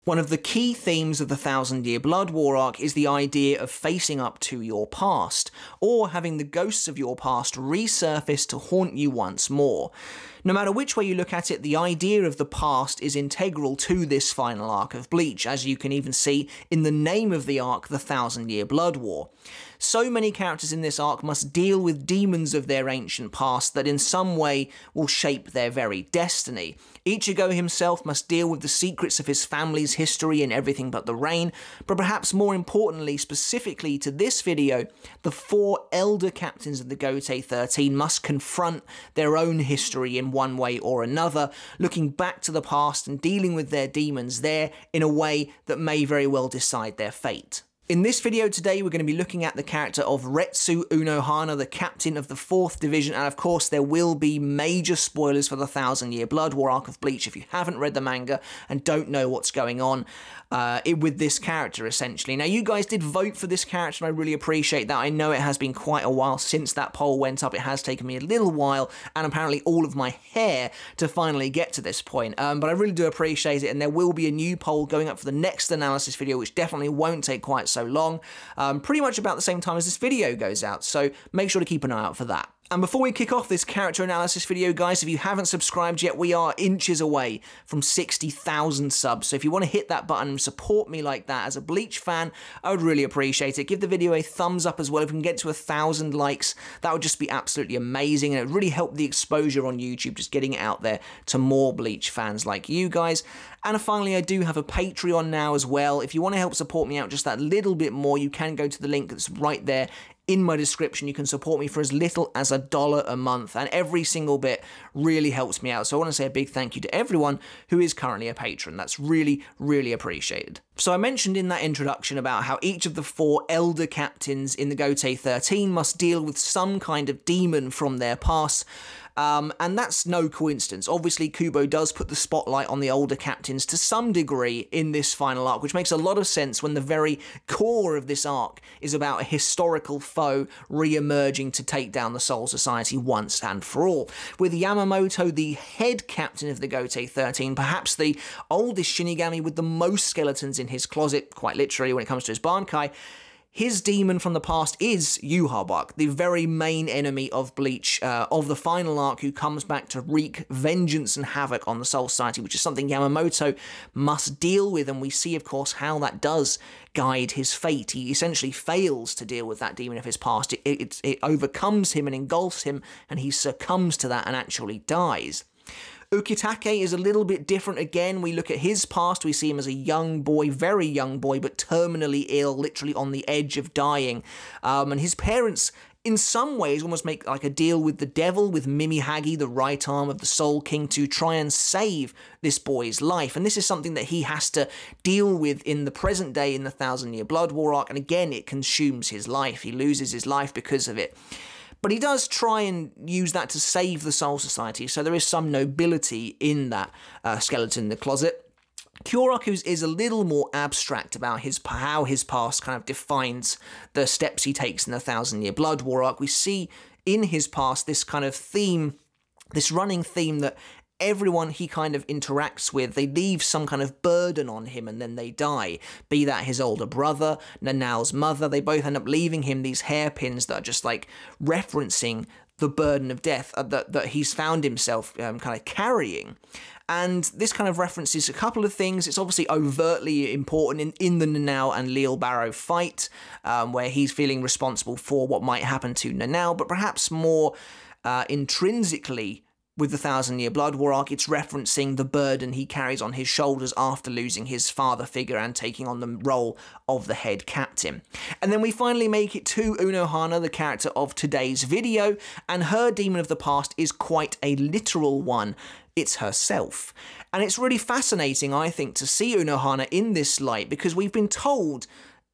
One of the key themes of the Thousand Year Blood War arc is the idea of facing up to your past, or having the ghosts of your past resurface to haunt you once more. No matter which way you look at it, the idea of the past is integral to this final arc of Bleach, as you can even see in the name of the arc, the Thousand Year Blood War. So many characters in this arc must deal with demons of their ancient past that in some way will shape their very destiny. Ichigo himself must deal with the secrets of his family's history in Everything But the Rain, but perhaps more importantly, specifically to this video, the 4 elder captains of the Gotei 13 must confront their own history in one way or another, looking back to the past and dealing with their demons there in a way that may very well decide their fate. In this video today, we're going to be looking at the character of Retsu Unohana, the captain of the 4th Division, and of course there will be major spoilers for the Thousand Year Blood War arc of Bleach if you haven't read the manga and don't know what's going on with this character, essentially. Now, you guys did vote for this character, and I really appreciate that. I know it has been quite a while since that poll went up. It has taken me a little while, and apparently all of my hair to finally get to this point, but I really do appreciate it, and there will be a new poll going up for the next analysis video, which definitely won't take quite so long, pretty much about the same time as this video goes out, so make sure to keep an eye out for that. And before we kick off this character analysis video, guys, if you haven't subscribed yet, we are inches away from 60,000 subs, so if you want to hit that button and support me like that as a Bleach fan, I would really appreciate it. Give the video a thumbs up as well. If we can get to 1,000 likes, that would just be absolutely amazing, and it would really help the exposure on YouTube, just getting it out there to more Bleach fans like you guys. And finally, I do have a Patreon now as well. If you want to help support me out just that little bit more, you can go to the link that's right there in my description. You can support me for as little as $1 a month, and every single bit really helps me out. So I want to say a big thank you to everyone who is currently a patron. That's really, really appreciated. So I mentioned in that introduction about how each of the 4 elder captains in the Gotei 13 must deal with some kind of demon from their past. And that's no coincidence. Obviously, Kubo does put the spotlight on the older captains to some degree in this final arc, which makes a lot of sense when the very core of this arc is about a historical foe re-emerging to take down the Soul Society once and for all. With Yamamoto, the head captain of the Gotei 13, perhaps the oldest Shinigami with the most skeletons in his closet, quite literally when it comes to his Bankai, his demon from the past is Yhwach, the very main enemy of Bleach, of the final arc, who comes back to wreak vengeance and havoc on the Soul Society, which is something Yamamoto must deal with, and we see, of course, how that does guide his fate. He essentially fails to deal with that demon of his past. It overcomes him and engulfs him, and he succumbs to that and actually dies. Ukitake is a little bit different again. We look at his past, we see him as a young boy, very young boy, but terminally ill, literally on the edge of dying. And his parents, in some ways, almost make like a deal with the devil, with Mimihagi, the right arm of the Soul King, to try and save this boy's life. And this is something that he has to deal with in the present day in the Thousand Year Blood War arc, and again, it consumes his life. He loses his life because of it. But he does try and use that to save the Soul Society, so there is some nobility in that skeleton in the closet. Kyoraku is a little more abstract about how his past kind of defines the steps he takes in the Thousand Year Blood War arc. We see in his past this kind of theme, this running theme that everyone he kind of interacts with, they leave some kind of burden on him and then they die. Be that his older brother, Nanao's mother, they both end up leaving him these hairpins that are just like referencing the burden of death that he's found himself kind of carrying. And this kind of references a couple of things. It's obviously overtly important in the Nanao and Lil Barrow fight, where he's feeling responsible for what might happen to Nanao, but perhaps more intrinsically, with the Thousand Year Blood War arc, it's referencing the burden he carries on his shoulders after losing his father figure and taking on the role of the head captain. And then we finally make it to Unohana, the character of today's video, and her demon of the past is quite a literal one. It's herself. And it's really fascinating, I think, to see Unohana in this light, because we've been told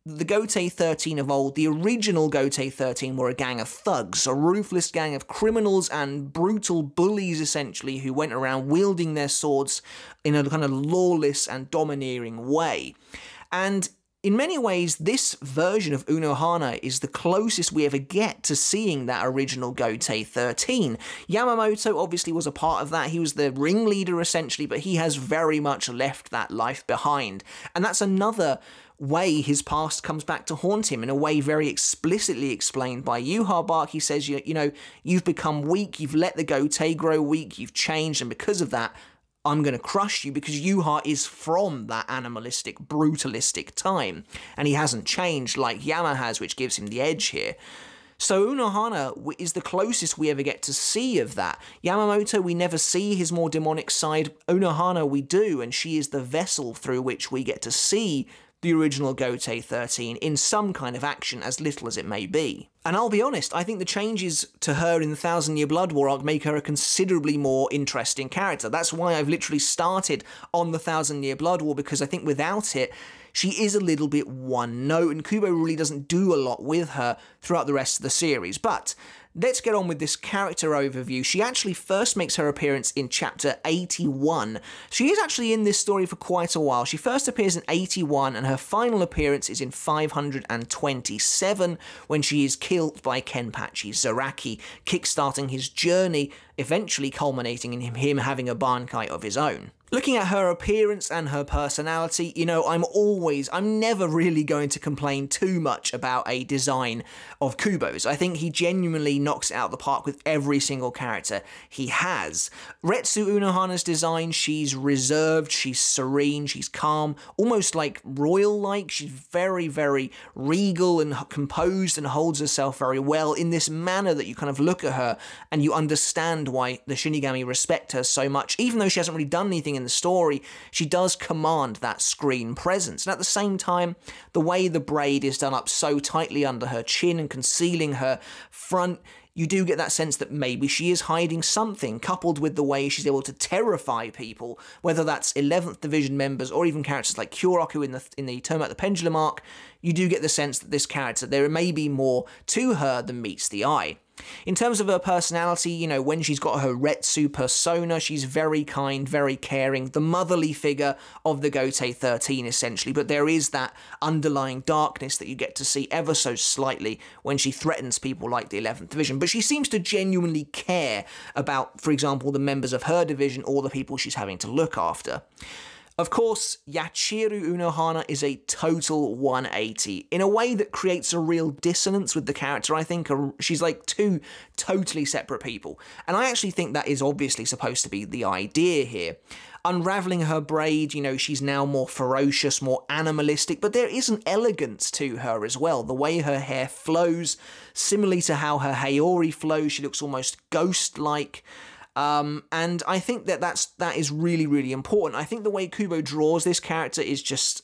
the Gotei 13 of old, the original Gotei 13, were a gang of thugs, a ruthless gang of criminals and brutal bullies, essentially, who went around wielding their swords in a kind of lawless and domineering way. And in many ways, this version of Unohana is the closest we ever get to seeing that original Gotei 13. Yamamoto obviously was a part of that. He was the ringleader essentially, but he has very much left that life behind. And that's another way his past comes back to haunt him, in a way very explicitly explained by Yuha Bark. He says, you know, you've become weak, you've let the Gotei grow weak, you've changed, and because of that, I'm going to crush you, because Yuha is from that animalistic, brutalistic time, and he hasn't changed like Yama has, which gives him the edge here. So Unohana is the closest we ever get to see of that. Yamamoto, we never see his more demonic side. Unohana we do, and she is the vessel through which we get to see the original Gotei 13 in some kind of action, as little as it may be. And I'll be honest, I think the changes to her in the Thousand Year Blood War arc make her a considerably more interesting character. That's why I've literally started on the Thousand Year Blood War, because I think without it, she is a little bit one note, and Kubo really doesn't do a lot with her throughout the rest of the series. But let's get on with this character overview. She actually first makes her appearance in chapter 81. She is actually in this story for quite a while. She first appears in 81, and her final appearance is in 527, when she is killed by Kenpachi Zaraki, kickstarting his journey, eventually culminating in him having a Bankai of his own. Looking at her appearance and her personality, you know, I'm never really going to complain too much about a design of Kubo's. I think he genuinely knocks it out of the park with every single character he has. Retsu Unohana's design, she's reserved, she's serene, she's calm, almost like royal-like. She's very, very regal and composed and holds herself very well in this manner that you kind of look at her and you understand why the Shinigami respect her so much. Even though she hasn't really done anything in the story, she does command that screen presence. And at the same time, the way the braid is done up so tightly under her chin and concealing her front, you do get that sense that maybe she is hiding something, coupled with the way she's able to terrify people, whether that's 11th Division members or even characters like Kyoraku in the Turn Back the Pendulum arc. You do get the sense that this character, there may be more to her than meets the eye. In terms of her personality, you know, when she's got her Retsu persona, she's very kind, very caring, the motherly figure of the Gotei 13 essentially, but there is that underlying darkness that you get to see ever so slightly when she threatens people like the 11th Division. But she seems to genuinely care about, for example, the members of her division or the people she's having to look after. Of course, Yachiru Unohana is a total 180, in a way that creates a real dissonance with the character, I think. She's like two totally separate people, and I actually think that is obviously supposed to be the idea here. Unraveling her braid, you know, she's now more ferocious, more animalistic, but there is an elegance to her as well. The way her hair flows, similarly to how her Haori flows, she looks almost ghost-like. And I think that is really, really important. I think the way Kubo draws this character is just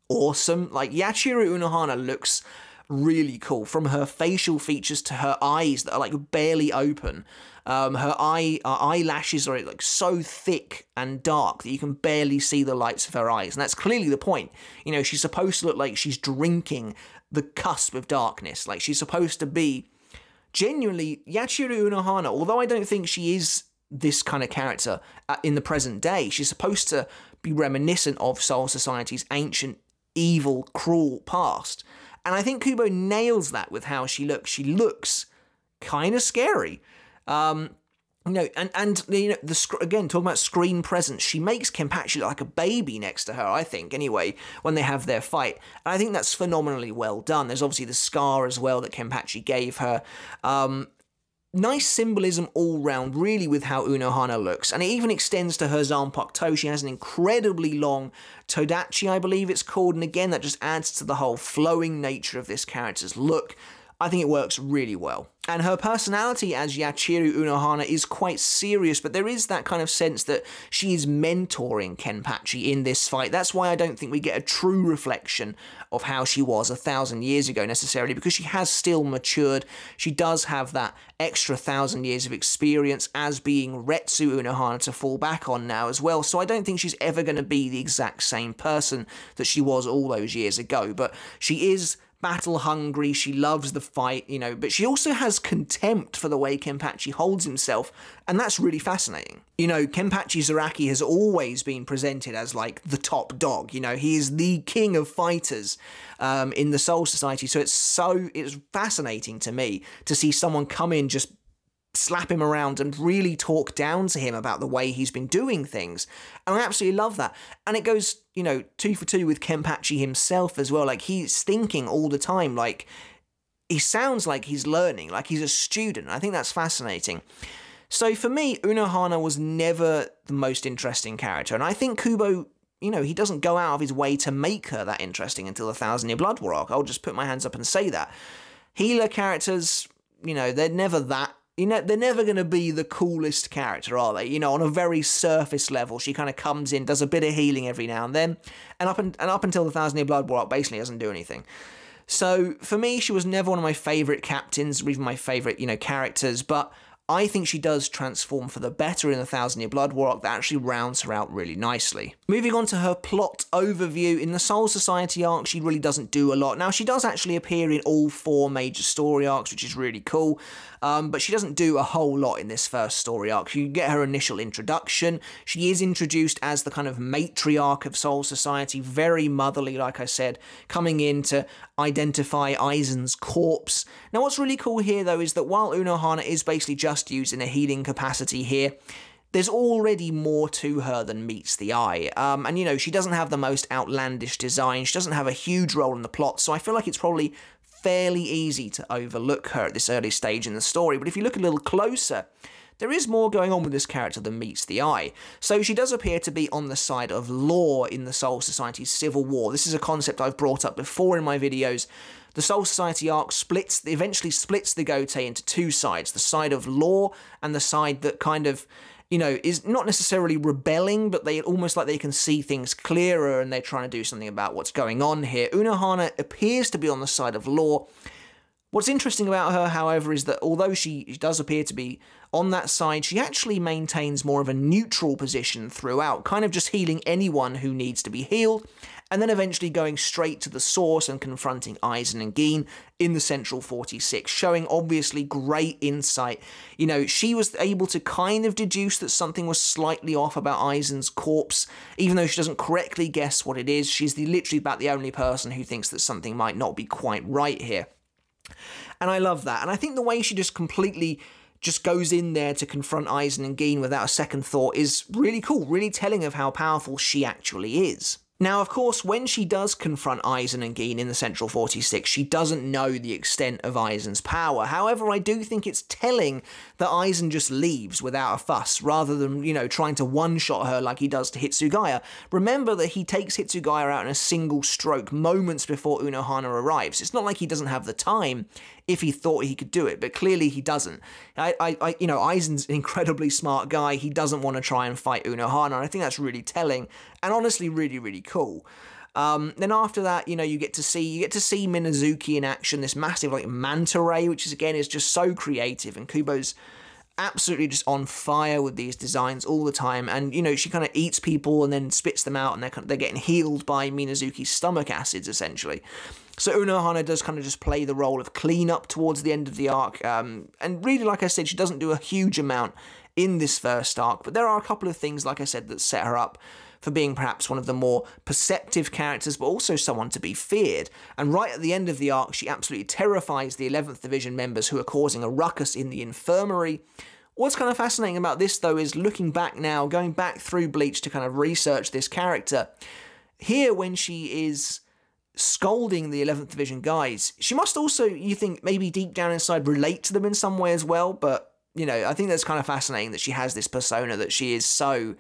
awesome. Like, Yachiru Unohana looks really cool, from her facial features to her eyes that are like barely open. Her eyelashes are like so thick and dark that you can barely see the lights of her eyes, and that's clearly the point. You know, she's supposed to look like she's drinking the cusp of darkness. Like, she's supposed to be genuinely Yachiru Unohana, although I don't think she is this kind of character in the present day. She's supposed to be reminiscent of Soul Society's ancient, evil, cruel past. And I think Kubo nails that with how she looks. She looks kind of scary. You know, and you know, again, talking about screen presence, she makes Kenpachi look like a baby next to her, I think, anyway, when they have their fight. And I think that's phenomenally well done. There's obviously the scar as well that Kenpachi gave her. Nice symbolism all round, really, with how Unohana looks. And it even extends to her Zanpakuto. She has an incredibly long Todachi, I believe it's called. And again, that just adds to the whole flowing nature of this character's look. I think it works really well. And her personality as Yachiru Unohana is quite serious, but there is that kind of sense that she is mentoring Kenpachi in this fight. That's why I don't think we get a true reflection of how she was 1,000 years ago necessarily, because she has still matured. She does have that extra 1,000 years of experience as being Retsu Unohana to fall back on now as well. So I don't think she's ever going to be the exact same person that she was all those years ago, but she is battle hungry, she loves the fight, you know, but she also has contempt for the way Kenpachi holds himself, and that's really fascinating. You know, Kenpachi Zaraki has always been presented as like the top dog, you know, he is the king of fighters in the Soul Society, so it's fascinating to me to see someone come in, just slap him around and really talk down to him about the way he's been doing things. And I absolutely love that. And it goes, you know, 2 for 2 with Kenpachi himself as well. Like, he's thinking all the time. Like, he sounds like he's learning, like he's a student. I think that's fascinating. So for me, Unohana was never the most interesting character. And I think Kubo, you know, he doesn't go out of his way to make her that interesting until the 1000-Year Blood War arc. I'll just put my hands up and say that. Healer characters, you know, they're never that. You know, they're never going to be the coolest character, are they? You know, on a very surface level, she kind of comes in, does a bit of healing every now and then, and up until the 1000-Year Blood War arc, basically doesn't do anything. So for me, she was never one of my favourite captains, or even my favourite, you know, characters, but I think she does transform for the better in the 1000-Year Blood War arc. That actually rounds her out really nicely. Moving on to her plot overview, in the Soul Society arc, she really doesn't do a lot. Now, she does actually appear in all 4 major story arcs, which is really cool, but she doesn't do a whole lot in this first story arc. You get her initial introduction. She is introduced as the kind of matriarch of Soul Society, very motherly, like I said, coming in to identify Aizen's corpse. Now, what's really cool here, though, is that while Unohana is basically just used in a healing capacity here, there's already more to her than meets the eye. And, you know, she doesn't have the most outlandish design. She doesn't have a huge role in the plot, so I feel like it's probably fairly easy to overlook her at this early stage in the story. But if you look a little closer, there is more going on with this character than meets the eye. So she does appear to be on the side of law in the Soul Society's civil war. This is a concept I've brought up before in my videos. The Soul Society arc eventually splits the Gotei into 2 sides, the side of law and the side that kind of, you know, is not necessarily rebelling, but they almost like they can see things clearer and they're trying to do something about what's going on here. Unohana appears to be on the side of law. What's interesting about her, however, is that although she does appear to be on that side, she actually maintains more of a neutral position throughout, kind of just healing anyone who needs to be healed, and then eventually going straight to the source and confronting Aizen and Gin in the Central 46, showing obviously great insight. You know, she was able to kind of deduce that something was slightly off about Aizen's corpse, even though she doesn't correctly guess what it is. She's literally about the only person who thinks that something might not be quite right here. And I love that. And I think the way she just completely just goes in there to confront Aizen and Gin without a second thought is really cool, really telling of how powerful she actually is. Now, of course, when she does confront Aizen and Gin in the Central 46, she doesn't know the extent of Aizen's power. However, I do think it's telling that Aizen just leaves without a fuss, rather than, you know, trying to one-shot her like he does to Hitsugaya. Remember that he takes Hitsugaya out in a single stroke moments before Unohana arrives. It's not like he doesn't have the time if he thought he could do it, but clearly he doesn't. You know, Aizen's an incredibly smart guy. He doesn't want to try and fight Unohana, and I think that's really telling, and honestly really, really cool. Then after that, you know, you get to see Minazuki in action, this massive like manta ray, which is again is just so creative, and Kubo's absolutely just on fire with these designs all the time. And you know, she kind of eats people and then spits them out, and they're getting healed by Minazuki's stomach acids essentially. So Unohana does kind of just play the role of cleanup towards the end of the arc, and really, like I said, she doesn't do a huge amount in this first arc, but there are a couple of things, like I said, that set her up for being perhaps one of the more perceptive characters, but also someone to be feared. And right at the end of the arc, she absolutely terrifies the 11th Division members who are causing a ruckus in the infirmary. What's kind of fascinating about this, though, is looking back now, going back through Bleach to kind of research this character. Here, when she is scolding the 11th Division guys, she must also, you think, maybe deep down inside relate to them in some way as well, but, you know, I think that's kind of fascinating that she has this persona that she is so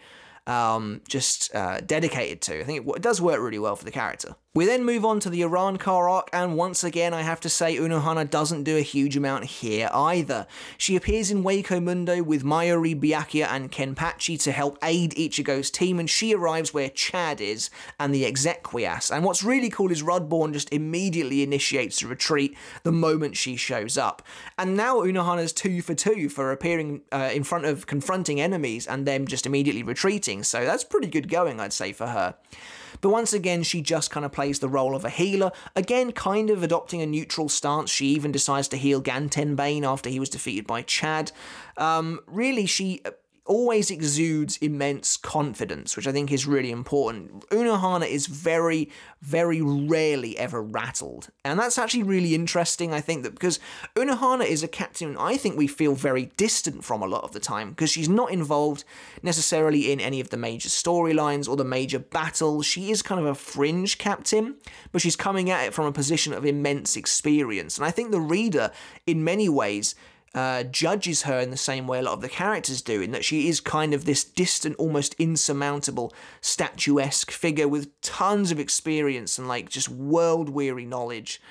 dedicated to. I think it does work really well for the character. We then move on to the Arrancar arc, and once again I have to say Unohana doesn't do a huge amount here either. She appears in Wako Mundo with Mayuri, Byakuya and Kenpachi to help aid Ichigo's team, and she arrives where Chad is and the Exequias. And what's really cool is Rudborn just immediately initiates a retreat the moment she shows up. And now Unohana's 2 for 2 for appearing in front of confronting enemies and then just immediately retreating, so that's pretty good going, I'd say, for her. But once again, she just kind of plays the role of a healer. Again, kind of adopting a neutral stance. She even decides to heal Gantenbane after he was defeated by Chad. Really, she always exudes immense confidence, which I think is really important. Unohana is very, very rarely ever rattled. And that's actually really interesting, I think, that because Unohana is a captain I think we feel very distant from a lot of the time, because she's not involved necessarily in any of the major storylines or the major battles. She is kind of a fringe captain, but she's coming at it from a position of immense experience. And I think the reader, in many ways, judges her in the same way a lot of the characters do, in that she is kind of this distant, almost insurmountable, statuesque figure with tons of experience and like just world-weary knowledge.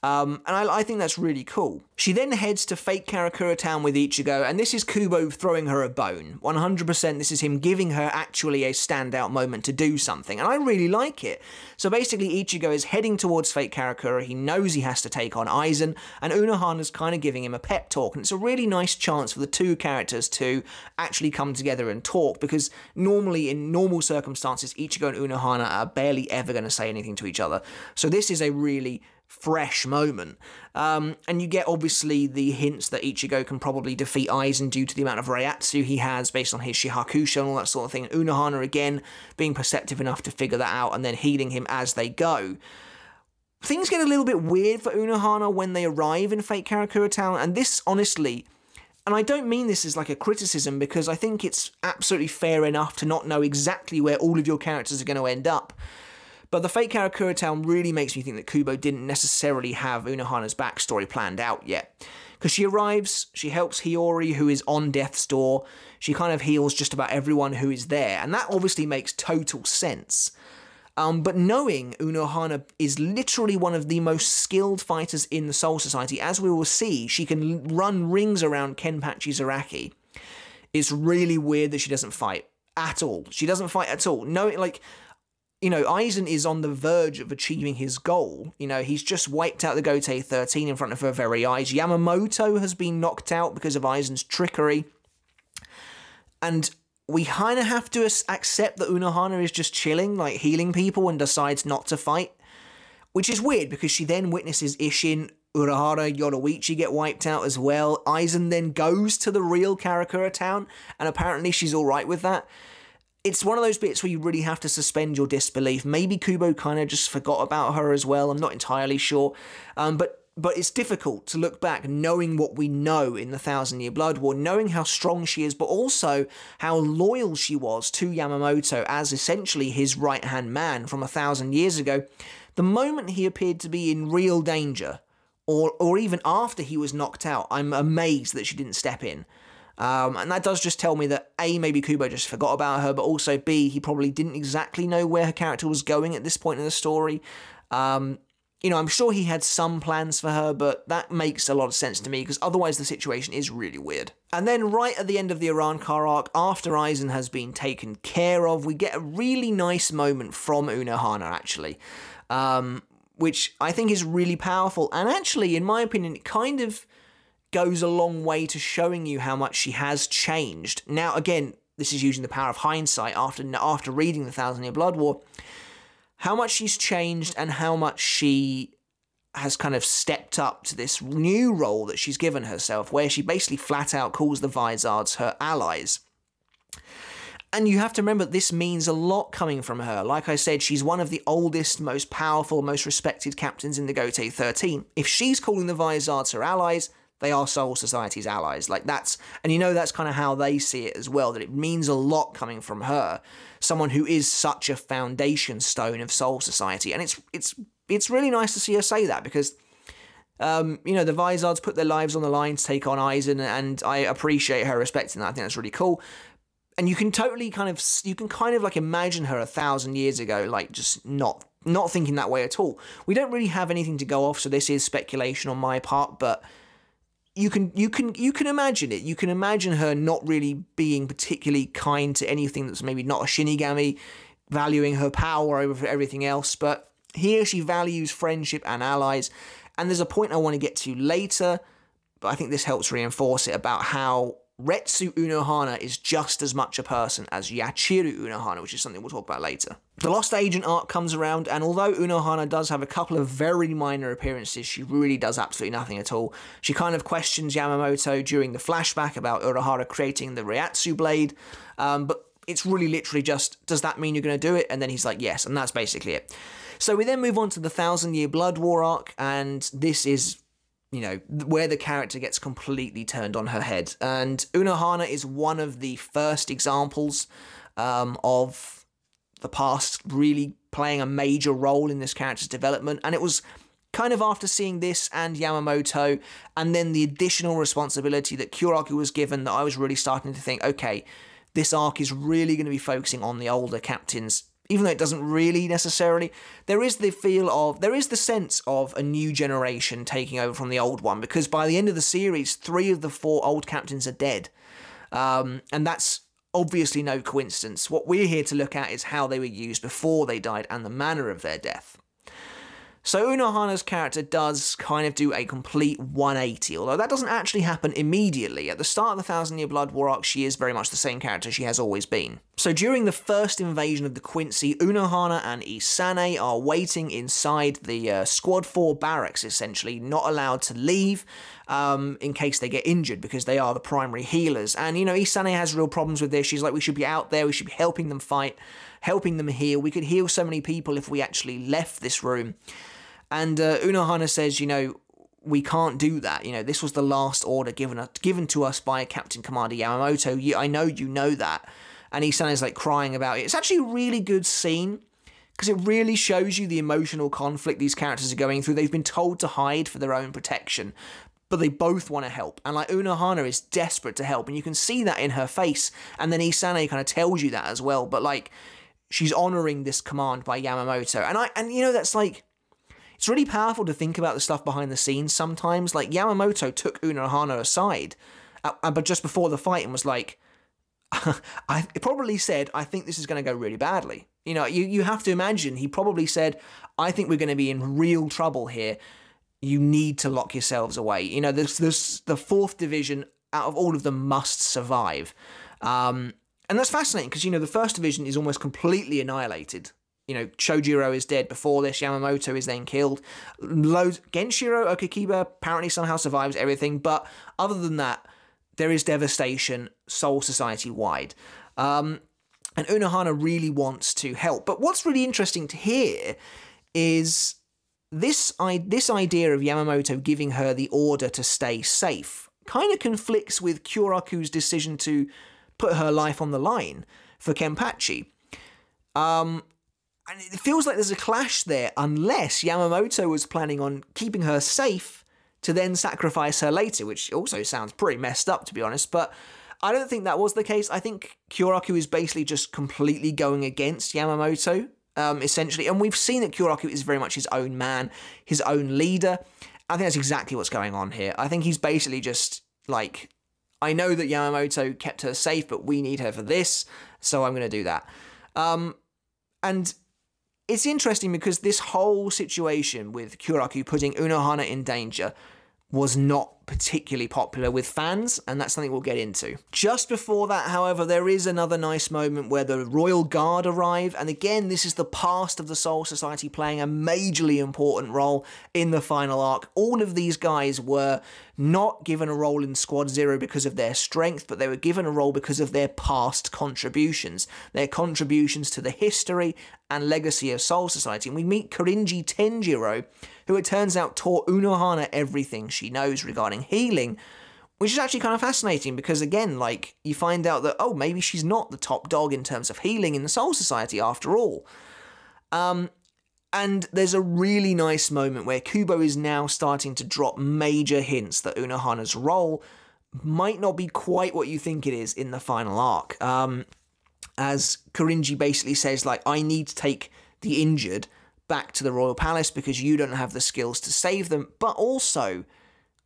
And I think that's really cool. She then heads to fake Karakura Town with Ichigo, and this is Kubo throwing her a bone. 100% this is him giving her actually a standout moment to do something, and I really like it. So basically Ichigo is heading towards fake Karakura, he knows he has to take on Aizen, and Unohana's kind of giving him a pep talk, and it's a really nice chance for the two characters to actually come together and talk, because normally in normal circumstances Ichigo and Unohana are barely ever going to say anything to each other. So this is a really fresh moment. And you get obviously the hints that Ichigo can probably defeat Aizen due to the amount of Reiatsu he has based on his Shihakusha and all that sort of thing. And Unohana again being perceptive enough to figure that out and then healing him as they go. Things get a little bit weird for Unohana when they arrive in fake Karakura Town, and this honestly, and I don't mean this as like a criticism, because I think it's absolutely fair enough to not know exactly where all of your characters are going to end up. But the fake Karakura Town really makes me think that Kubo didn't necessarily have Unohana's backstory planned out yet. Because she arrives, she helps Hiyori, who is on death's door, she kind of heals just about everyone who is there, and that obviously makes total sense. But knowing Unohana is literally one of the most skilled fighters in the Soul Society, as we will see, she can run rings around Kenpachi Zaraki. It's really weird that she doesn't fight at all. She doesn't fight at all. No, like, you know, Aizen is on the verge of achieving his goal. You know, he's just wiped out the Gotei 13 in front of her very eyes. Yamamoto has been knocked out because of Aizen's trickery. And we kind of have to accept that Unohana is just chilling, like healing people, and decides not to fight. Which is weird, because she then witnesses Isshin, Urahara, Yoruichi get wiped out as well. Aizen then goes to the real Karakura Town, and apparently she's alright with that. It's one of those bits where you really have to suspend your disbelief. Maybe Kubo kind of just forgot about her as well. I'm not entirely sure. But it's difficult to look back knowing what we know in the Thousand Year Blood War, knowing how strong she is, but also how loyal she was to Yamamoto as essentially his right-hand man from 1,000 years ago. The moment he appeared to be in real danger, or even after he was knocked out, I'm amazed that she didn't step in. And that does just tell me that A, maybe Kubo just forgot about her, but also B, he probably didn't exactly know where her character was going at this point in the story. You know, I'm sure he had some plans for her, but that makes a lot of sense to me, because otherwise the situation is really weird. And then right at the end of the Arrancar arc, after Aizen has been taken care of, we get a really nice moment from Unohana, actually, which I think is really powerful, and actually, in my opinion, it kind of goes a long way to showing you how much she has changed. Now, again, this is using the power of hindsight after reading the Thousand Year Blood War, how much she's changed and how much she has kind of stepped up to this new role that she's given herself, where she basically flat out calls the Vizards her allies. And you have to remember, this means a lot coming from her. Like I said, she's one of the oldest, most powerful, most respected captains in the Gotei 13. If she's calling the Vizards her allies, they are Soul Society's allies. Like, that's, and you know, that's kind of how they see it as well, that it means a lot coming from her, someone who is such a foundation stone of Soul Society. And it's really nice to see her say that, because you know, the Vizards put their lives on the line to take on Aizen, and I appreciate her respecting that. I think that's really cool. And you can totally kind of like imagine her 1,000 years ago, like just not thinking that way at all. We don't really have anything to go off, so this is speculation on my part, but you can imagine it. You can imagine her not really being particularly kind to anything that's maybe not a Shinigami, valuing her power over everything else, but here she values friendship and allies. And there's a point I want to get to later, but I think this helps reinforce it, about how Retsu Unohana is just as much a person as Yachiru Unohana, which is something we'll talk about later. The Lost Agent arc comes around, and although Unohana does have a couple of very minor appearances, she really does absolutely nothing at all. She kind of questions Yamamoto during the flashback about Urahara creating the Reiatsu blade, but it's really literally just, does that mean you're going to do it? And then he's like, yes, and that's basically it. So we then move on to the 1,000-Year Blood War arc, and this is, you know, where the character gets completely turned on her head. And Unohana is one of the first examples of the past really playing a major role in this character's development. And it was kind of after seeing this and Yamamoto, and then the additional responsibility that Kyoraku was given, that I was really starting to think, okay, this arc is really going to be focusing on the older captains. Even though it doesn't really necessarily, there is the sense of a new generation taking over from the old one, because by the end of the series, 3 of the 4 old captains are dead. And that's obviously no coincidence. What we're here to look at is how they were used before they died and the manner of their death. So Unohana's character does kind of do a complete 180, although that doesn't actually happen immediately. At the start of the 1,000-Year Blood War arc, she is very much the same character she has always been. So during the first invasion of the Quincy, Unohana and Isane are waiting inside the Squad 4 barracks, essentially, not allowed to leave in case they get injured, because they are the primary healers. And, you know, Isane has real problems with this. She's like, we should be out there, we should be helping them fight, helping them heal. We could heal so many people if we actually left this room. And Unohana says, you know, we can't do that. You know, this was the last order given to us by Captain Commander Yamamoto. I know you know that. And Isane's like crying about it. It's actually a really good scene, because it really shows you the emotional conflict these characters are going through. They've been told to hide for their own protection, but they both want to help. And like Unohana is desperate to help, and you can see that in her face. And then Isane kind of tells you that as well. But like, she's honoring this command by Yamamoto. And you know, that's like, it's really powerful to think about the stuff behind the scenes sometimes. Like, Yamamoto took Unohana aside, but just before the fight, and was like, it probably said, I think this is going to go really badly. You know, you have to imagine, he probably said, I think we're going to be in real trouble here. You need to lock yourselves away. You know, there's the 4th Division, out of all of them, must survive. And that's fascinating, because, you know, the 1st Division is almost completely annihilated. You know, Chojiro is dead before this, Yamamoto is then killed. Genshiro Okakiba apparently somehow survives everything, but other than that, there is devastation Soul Society-wide. And Unohana really wants to help. But what's really interesting to hear is this idea of Yamamoto giving her the order to stay safe kind of conflicts with Kyoraku's decision to put her life on the line for Kenpachi. And it feels like there's a clash there, unless Yamamoto was planning on keeping her safe to then sacrifice her later, which also sounds pretty messed up, to be honest. But I don't think that was the case. I think Kyoraku is basically just completely going against Yamamoto, essentially. And we've seen that Kyoraku is very much his own man, his own leader. I think that's exactly what's going on here. I think he's basically just like, I know that Yamamoto kept her safe, but we need her for this, so I'm going to do that. And it's interesting, because this whole situation with Kyoraku putting Unohana in danger was not particularly popular with fans, and that's something we'll get into. Just before that, however, there is another nice moment where the Royal Guard arrive, and again, this is the past of the Soul Society playing a majorly important role in the final arc. All of these guys were not given a role in Squad Zero because of their strength, but they were given a role because of their past contributions, their contributions to the history and legacy of Soul Society. And we meet Korinji Tenjiro, who it turns out taught Unohana everything she knows regarding healing, which is actually kind of fascinating, because again, like, you find out that, oh, maybe she's not the top dog in terms of healing in the Soul Society after all. And there's a really nice moment where Kubo is now starting to drop major hints that Unohana's role might not be quite what you think it is in the final arc. As Korinji basically says, like, I need to take the injured back to the Royal Palace because you don't have the skills to save them, but also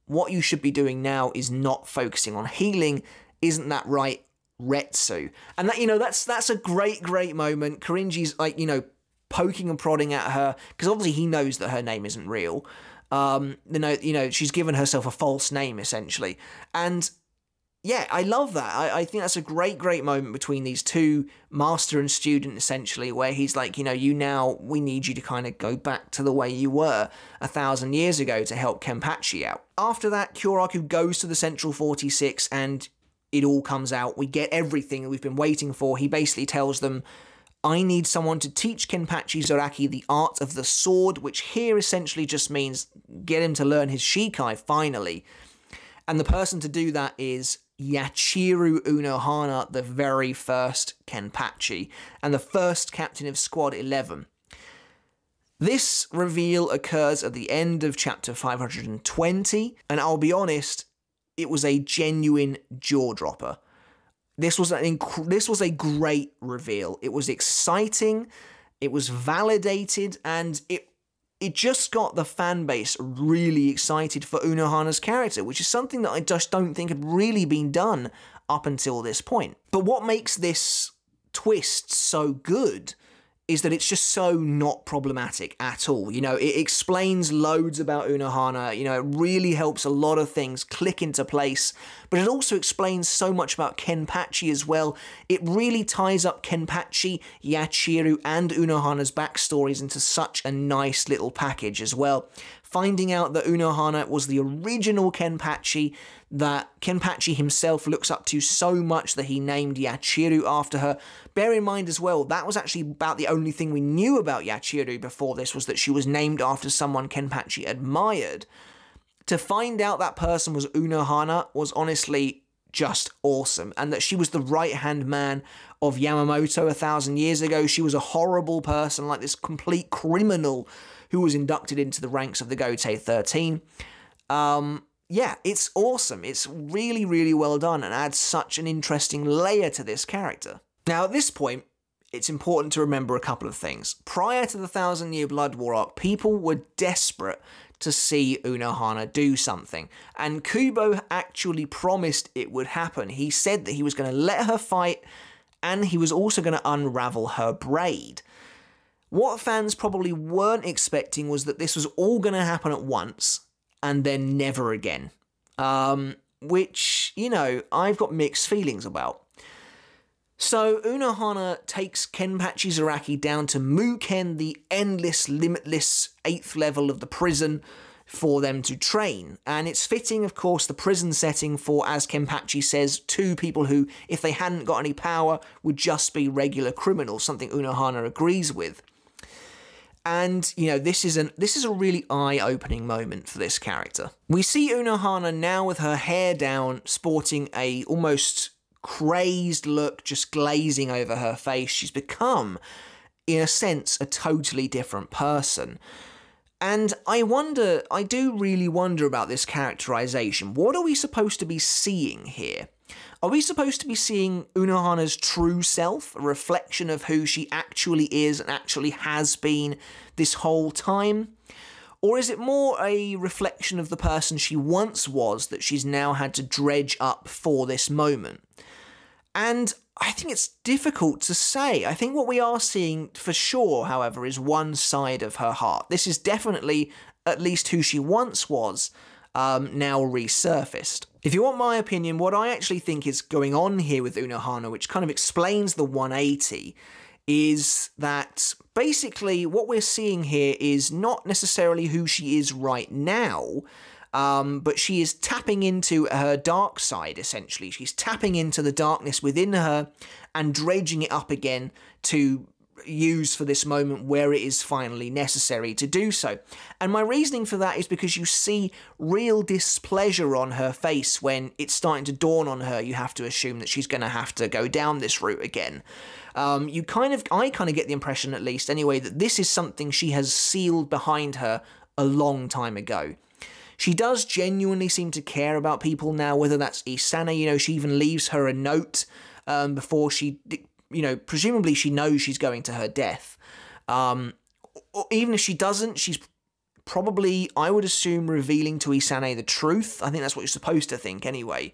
what you should be doing now is not focusing on healing. Isn't that right, Retsu? And that, you know, that's a great moment. Korinji's, like, you know, poking and prodding at her, because obviously he knows that her name isn't real. You know, she's given herself a false name, essentially. And yeah, I love that. I think that's a great moment between these two, master and student, essentially, where he's like, we need you to kind of go back to the way you were 1,000 years ago to help Kenpachi out. After that, Kyoraku goes to the Central 46 and it all comes out. We get everything that we've been waiting for. He basically tells them, I need someone to teach Kenpachi Zaraki the art of the sword, which here essentially just means get him to learn his Shikai, finally. And the person to do that is Yachiru Unohana, the very first Kenpachi, and the first captain of Squad 11. This reveal occurs at the end of chapter 520, and I'll be honest, it was a genuine jaw-dropper. This was a great reveal. It was exciting, it was validated, and it just got the fan base really excited for Unohana's character, which is something that I just don't think had really been done up until this point. But what makes this twist so good is that it's just so not problematic at all. It explains loads about Unohana, it really helps a lot of things click into place, but it also explains so much about Kenpachi as well. It really ties up Kenpachi, Yachiru, and Unohana's backstories into such a nice little package as well. Finding out that Unohana was the original Kenpachi, that Kenpachi himself looks up to so much that he named Yachiru after her. Bear in mind as well, that was actually about the only thing we knew about Yachiru before this, was that she was named after someone Kenpachi admired. To find out that person was Unohana was honestly just awesome, and that she was the right-hand man of Yamamoto 1,000 years ago. She was a horrible person, like this complete criminal who was inducted into the ranks of the Gotei 13. Yeah, it's awesome. It's really, really well done and adds such an interesting layer to this character. Now, at this point, it's important to remember a couple of things. Prior to the 1,000 Year Blood War arc, people were desperate to see Unohana do something, and Kubo actually promised it would happen. He said that he was going to let her fight, and he was also going to unravel her braid. What fans probably weren't expecting was that this was all going to happen at once, and then never again. Which, I've got mixed feelings about. So Unohana takes Kenpachi Zaraki down to Muken, the endless, limitless 8th level of the prison, for them to train. And it's fitting, of course, the prison setting for, as Kenpachi says, two people who, if they hadn't got any power, would just be regular criminals, something Unohana agrees with. And, this is a really eye-opening moment for this character. We see Unohana now with her hair down, sporting a almost crazed look just glazing over her face. She's become, in a sense, a totally different person. And I do really wonder about this characterization. What are we supposed to be seeing here? Are we supposed to be seeing Unohana's true self, a reflection of who she actually is and actually has been this whole time? Or is it more a reflection of the person she once was that she's now had to dredge up for this moment? And I think it's difficult to say. I think what we are seeing for sure, however, is one side of her heart. This is definitely at least who she once was, now resurfaced. If you want my opinion, what I actually think is going on here with Unohana, which kind of explains the 180, is that basically what we're seeing here is not necessarily who she is right now, but she is tapping into her dark side, essentially. She's tapping into the darkness within her and dredging it up again to use for this moment where it is finally necessary to do so. And my reasoning for that is because you see real displeasure on her face when it's starting to dawn on her. You have to assume that she's going to have to go down this route again. I kind of get the impression, at least anyway, that this is something she has sealed behind her a long time ago. She does genuinely seem to care about people now, whether that's Isane, she even leaves her a note before she, presumably she knows she's going to her death. Or even if she doesn't, she's probably, I would assume, revealing to Isane the truth. I think that's what you're supposed to think anyway.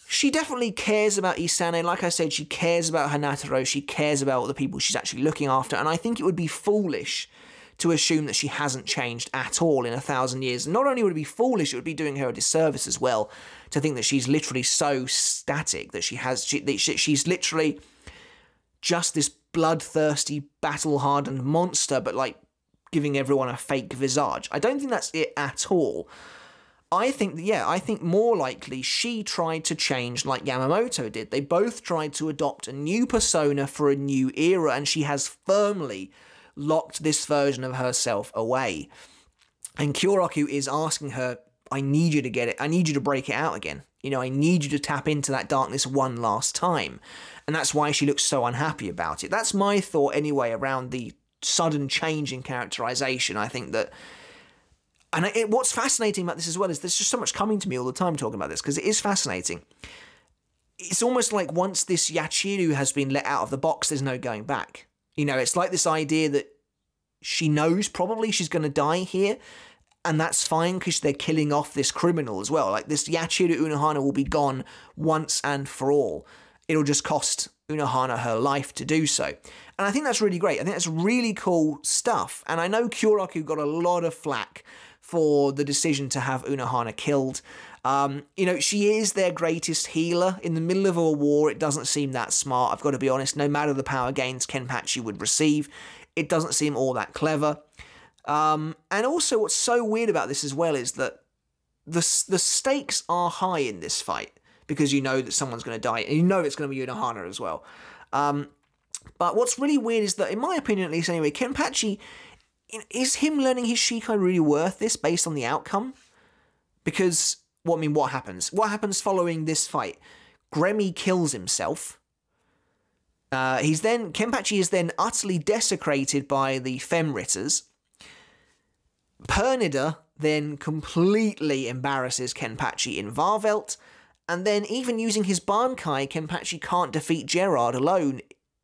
She definitely cares about Isane. Like I said, she cares about Hanataro. She cares about the people she's actually looking after. And I think it would be foolish to assume that she hasn't changed at all in 1,000 years. Not only would it be foolish, it would be doing her a disservice as well to think that she's literally so static, that she's literally just this bloodthirsty, battle-hardened monster, but like giving everyone a fake visage. I don't think that's it at all. I think more likely she tried to change like Yamamoto did. They both tried to adopt a new persona for a new era, and she has firmly locked this version of herself away. And Kyoraku is asking her, I need you to get it. I need you to break it out again. You know, I need you to tap into that darkness one last time. And that's why she looks so unhappy about it. That's my thought anyway around the sudden change in characterization. I think that... And what's fascinating about this as well is there's just so much coming to me all the time talking about this, because it is fascinating. It's almost like once this Yachiru has been let out of the box, there's no going back. You know, it's like this idea that she knows probably she's going to die here, and that's fine because they're killing off this criminal as well. Like, this Yachiru Unohana will be gone once and for all. It'll just cost Unohana her life to do so. And I think that's really great. I think that's really cool stuff. And I know Kyoraku got a lot of flack for the decision to have Unohana killed. You know, she is their greatest healer. In the middle of a war, it doesn't seem that smart, I've got to be honest. No matter the power gains Kenpachi would receive, it doesn't seem all that clever. And also, what's so weird about this as well is that the stakes are high in this fight, because you know that someone's going to die, and you know it's going to be Unohana as well. But what's really weird is that, in my opinion at least anyway, Kenpachi, is him learning his Shikai really worth this based on the outcome? Because, well, I mean, what happens? What happens following this fight? Gremmy kills himself. Kenpachi is then utterly desecrated by the Femritters. Pernida then completely embarrasses Kenpachi in Varvelt, and then even using his Bankai, Kenpachi can't defeat Gerard alone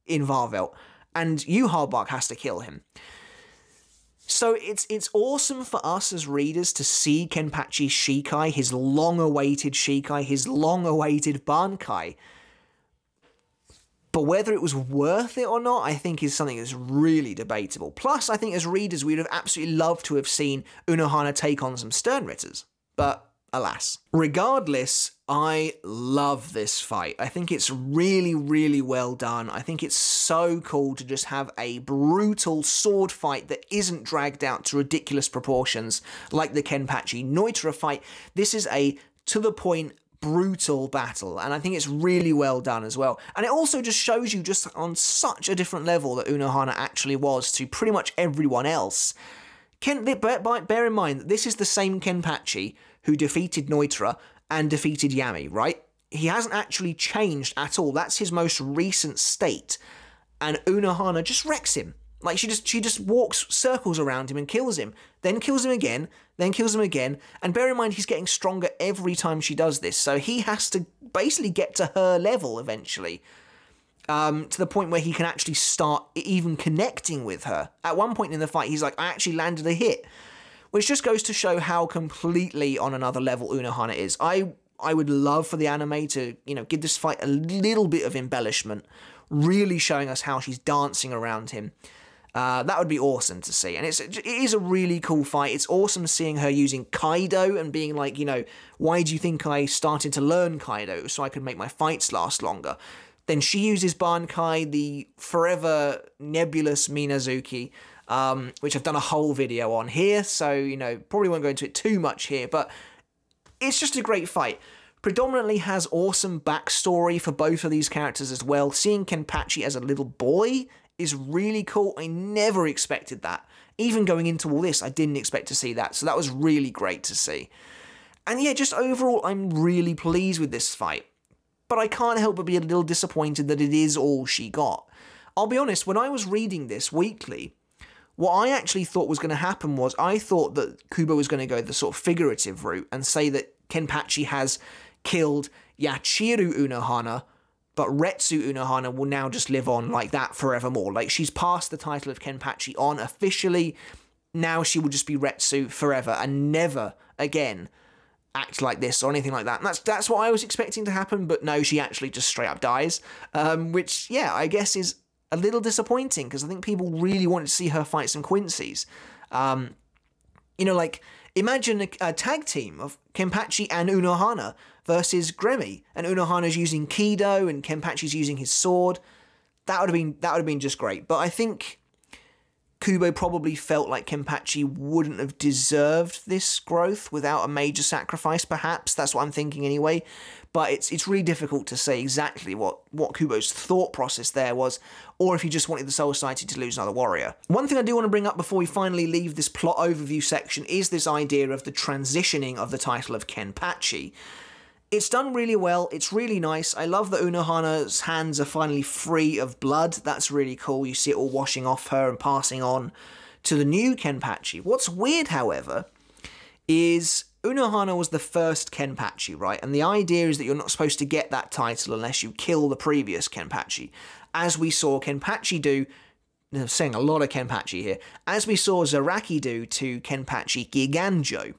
in Varvelt, and Yhwach has to kill him. So it's awesome for us as readers to see Kenpachi's Shikai, his long-awaited Shikai, his long-awaited Bankai. But whether it was worth it or not, I think is something that's really debatable. Plus, I think as readers, we'd have absolutely loved to have seen Unohana take on some Sternritters. But alas. Regardless, I love this fight. I think it's really, really well done. I think it's so cool to just have a brutal sword fight that isn't dragged out to ridiculous proportions like the Kenpachi Noitra fight. This is a to-the-point, brutal battle, and I think it's really well done as well. And it also just shows you just on such a different level that Unohana actually was to pretty much everyone else. Bear in mind that this is the same Kenpachi who defeated Noitra and defeated Yami, right? He hasn't actually changed at all. That's his most recent state. And Unohana just wrecks him. Like, she just walks circles around him and kills him, then kills him again, then kills him again. And bear in mind, he's getting stronger every time she does this. So he has to basically get to her level eventually, to the point where he can actually start even connecting with her. At one point in the fight, he's like, I actually landed a hit. Which just goes to show how completely on another level Unohana is. I would love for the anime to, you know, give this fight a little bit of embellishment, really showing us how she's dancing around him. That would be awesome to see. And it is a really cool fight. It's awesome seeing her using Kaido and being like, you know, why do you think I started to learn Kaido? So I could make my fights last longer. Then she uses Bankai, the forever nebulous Minazuki, which I've done a whole video on here, so, you know, probably won't go into it too much here, but it's just a great fight. Predominantly has awesome backstory for both of these characters as well. Seeing Kenpachi as a little boy is really cool. I never expected that. Even going into all this, I didn't expect to see that, so that was really great to see. And yeah, just overall, I'm really pleased with this fight. But I can't help but be a little disappointed that it is all she got. I'll be honest, when I was reading this weekly, what I actually thought was going to happen was I thought that Kubo was going to go the sort of figurative route and say that Kenpachi has killed Yachiru Unohana, but Retsu Unohana will now just live on like that forevermore. Like, she's passed the title of Kenpachi on officially. Now she will just be Retsu forever and never again act like this or anything like that. And that's what I was expecting to happen, but no, she actually just straight up dies. Which, yeah, I guess is a little disappointing, because I think people really wanted to see her fight some Quincy's. Like, imagine a tag team of Kenpachi and Unohana versus Gremmy, and Unohana's using Kido and Kenpachi's using his sword. That would have been just great. But I think Kubo probably felt like Kenpachi wouldn't have deserved this growth without a major sacrifice, perhaps. That's what I'm thinking anyway. But it's really difficult to say exactly what Kubo's thought process there was, or if he just wanted the Soul Society to lose another warrior. One thing I do want to bring up before we finally leave this plot overview section is this idea of the transitioning of the title of Kenpachi. It's done really well, it's really nice. I love that Unohana's hands are finally free of blood. That's really cool. You see it all washing off her and passing on to the new Kenpachi. What's weird, however, is Unohana was the first Kenpachi, right? And the idea is that you're not supposed to get that title unless you kill the previous Kenpachi. As we saw Kenpachi do, I'm saying a lot of Kenpachi here, as we saw Zaraki do to Kenpachi Giganjo.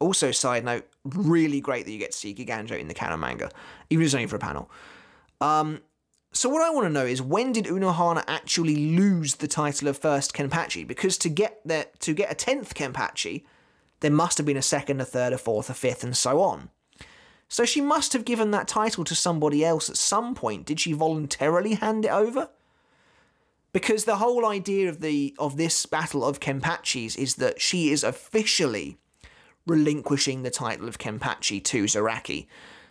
Also, side note, really great that you get to see Giganjo in the canon manga, even if it's only for a panel. So what I want to know is, when did Unohana actually lose the title of first Kenpachi? Because to get a 10th Kenpachi, there must have been a second, a third, a fourth, a fifth, and so on. So she must have given that title to somebody else at some point. Did she voluntarily hand it over? Because the whole idea of this battle of Kenpachis is that she is officially relinquishing the title of Kenpachi to Zaraki.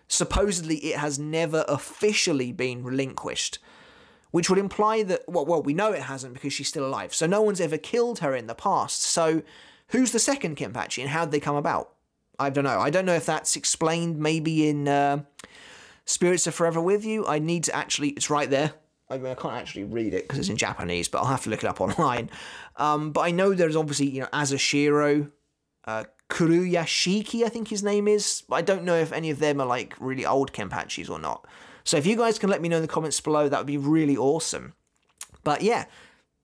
Supposedly it has never officially been relinquished, which would imply that, well, we know it hasn't because she's still alive, so no one's ever killed her in the past. So who's the second Kenpachi and how'd they come about? I don't know. I don't know if that's explained maybe in Spirits Are Forever With You. I need to actually, it's right there. I mean, I can't actually read it because it's in Japanese, but I'll have to look it up online. But I know there's obviously, Asashiro, Kuruya Shiki, I think his name is. I don't know if any of them are like really old Kenpachis or not. So if you guys can let me know in the comments below, that would be really awesome. But yeah,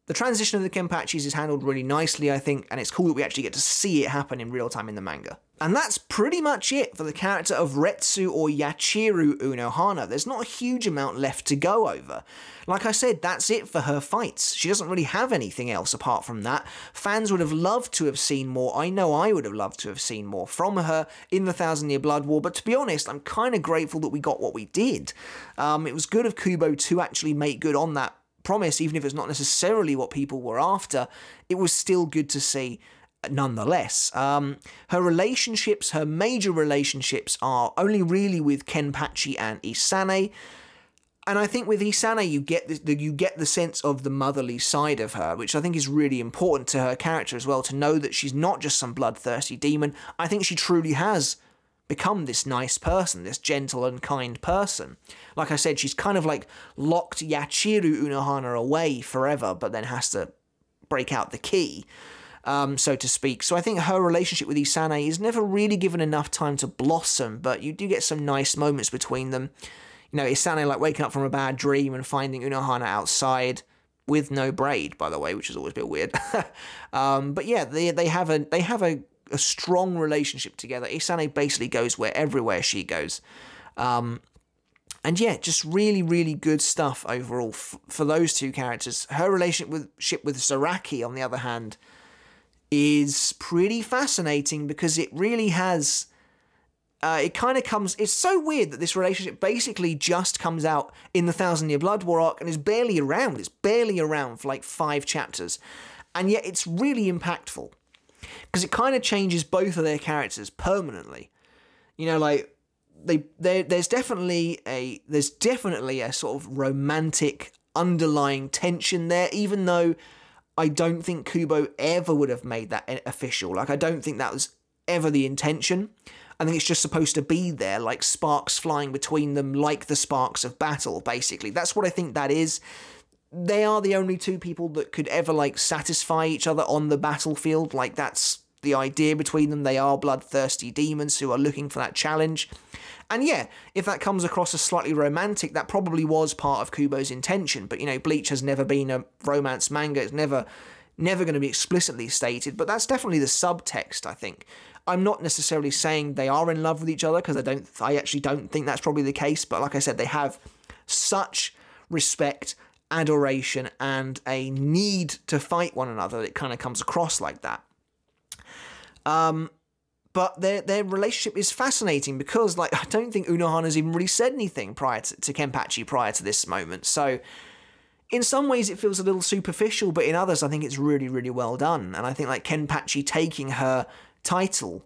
the transition of the Kenpachis is handled really nicely, I think, and it's cool that we actually get to see it happen in real time in the manga. And that's pretty much it for the character of Retsu or Yachiru Unohana. There's not a huge amount left to go over. Like I said, that's it for her fights. She doesn't really have anything else apart from that. Fans would have loved to have seen more. I know I would have loved to have seen more from her in the Thousand Year Blood War, but to be honest, I'm kind of grateful that we got what we did. It was good of Kubo to actually make good on that promise, even if it's not necessarily what people were after. It was still good to see nonetheless. Her relationships, her major relationships, are only really with Kenpachi and Isane. And I think with Isane, you get the sense of the motherly side of her, which I think is really important to her character as well, to know that she's not just some bloodthirsty demon. I think she truly has become this nice person, this gentle and kind person. Like I said, she's kind of like locked Yachiru Unohana away forever, but then has to break out the key, so to speak. So I think her relationship with Isane is never really given enough time to blossom, but you do get some nice moments between them. Isane like waking up from a bad dream and finding Unohana outside with no braid, by the way, which is always a bit weird. But yeah, they have a strong relationship together. Isane basically goes everywhere she goes. And yeah, just really, really good stuff overall for those two characters. Her relationship with Zaraki, on the other hand, is pretty fascinating because it really has... it's so weird that this relationship basically just comes out in the Thousand Year Blood War arc and is barely around. It's barely around for like 5 chapters. And yet it's really impactful, because it kind of changes both of their characters permanently. There's definitely a sort of romantic underlying tension there, even though I don't think Kubo ever would have made that official. Like, I don't think that was ever the intention. I think it's just supposed to be there, like sparks flying between them, like the sparks of battle, basically. That's what I think that is. They are the only two people that could ever, like, satisfy each other on the battlefield. Like, that's the idea between them. They are bloodthirsty demons who are looking for that challenge. And yeah, if that comes across as slightly romantic, that probably was part of Kubo's intention. But, Bleach has never been a romance manga. It's never going to be explicitly stated, but that's definitely the subtext, I think. I'm not necessarily saying they are in love with each other, because I actually don't think that's probably the case, but like I said, they have such respect adoration and a need to fight one another. It kind of comes across like that. But their relationship is fascinating because, like, I don't think Unohana's even really said anything prior to Kenpachi prior to this moment. So in some ways it feels a little superficial, but in others I think it's really, really well done. And I think, like, Kenpachi taking her title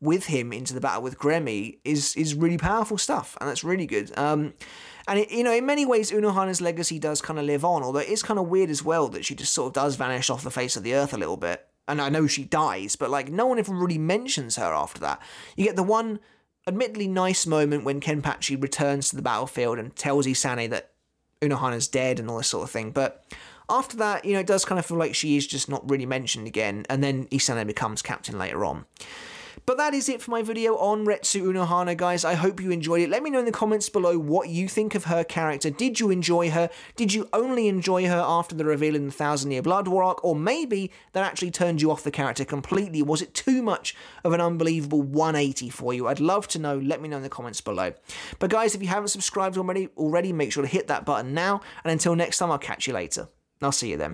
with him into the battle with Gremmy is really powerful stuff, and that's really good. And it, you know, in many ways Unohana's legacy does kind of live on, although it's kind of weird as well that she just sort of does vanish off the face of the earth a little bit. And I know she dies, but, like, no one ever really mentions her after that. You get the one admittedly nice moment when Kenpachi returns to the battlefield and tells Isane that Unohana's dead and all this sort of thing, but after that, you know, it does kind of feel like she is just not really mentioned again, and then Isane becomes captain later on. But that is it for my video on Retsu Unohana, guys. I hope you enjoyed it. Let me know in the comments below what you think of her character. Did you enjoy her? Did you only enjoy her after the reveal in the Thousand Year Blood War arc? Or maybe that actually turned you off the character completely? Was it too much of an unbelievable 180 for you? I'd love to know. Let me know in the comments below. But guys, if you haven't subscribed already, make sure to hit that button now. And until next time, I'll catch you later. I'll see you then.